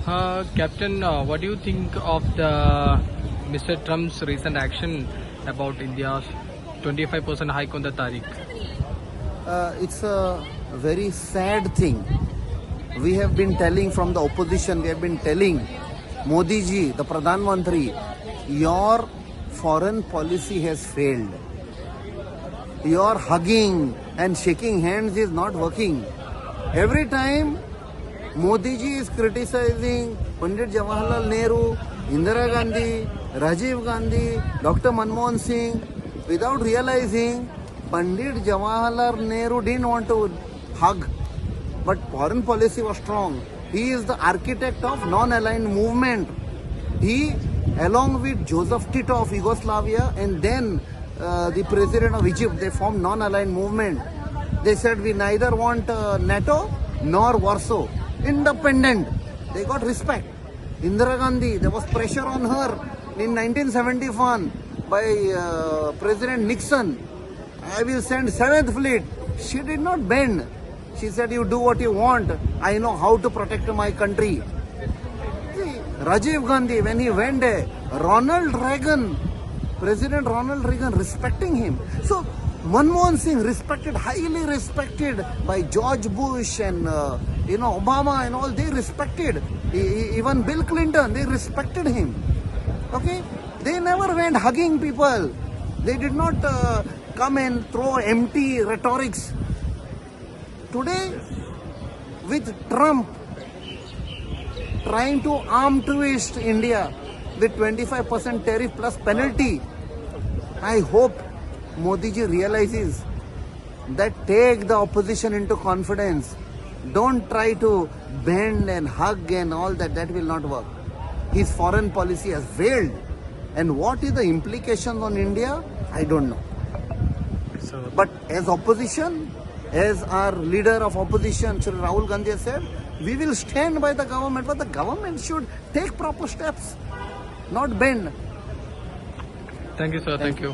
Captain, what do you think of the Mr. Trump's recent action about India's 25% hike on the tariff? It's a very sad thing. We have been telling from the opposition, we have been telling Modi ji, the Pradhan Mantri, your foreign policy has failed. Your hugging and shaking hands is not working. Every time Modi ji is criticizing Pandit Jawaharlal Nehru, Indira Gandhi, Rajiv Gandhi, Dr. Manmohan Singh, without realizing Pandit Jawaharlal Nehru didn't want to hug, but foreign policy was strong. He is the architect of non-aligned movement. He, along with Joseph Tito of Yugoslavia and then the president of Egypt, they formed non-aligned movement. They said we neither want NATO nor Warsaw. Independent. They got respect. Indira Gandhi, there was pressure on her in 1971 by President Nixon. I will send 7th Fleet. She did not bend. She said, you do what you want. I know how to protect my country. See, Rajiv Gandhi, when he went there, President Ronald Reagan respecting him. So, Manmohan Singh respected, highly respected by George Bush and Obama and all. They respected. Even Bill Clinton, they respected him. Okay? They never went hugging people. They did not come and throw empty rhetorics. Today, with Trump trying to arm twist India with 25% tariff plus penalty, I hope Modi ji realizes that take the opposition into confidence. Don't try to bend and hug and all that. That will not work. His foreign policy has failed. And what is the implication on India? I don't know. But as opposition, as our leader of opposition, Shri Rahul Gandhi has said, we will stand by the government, but the government should take proper steps, not bend. Thank you, sir. Thank you.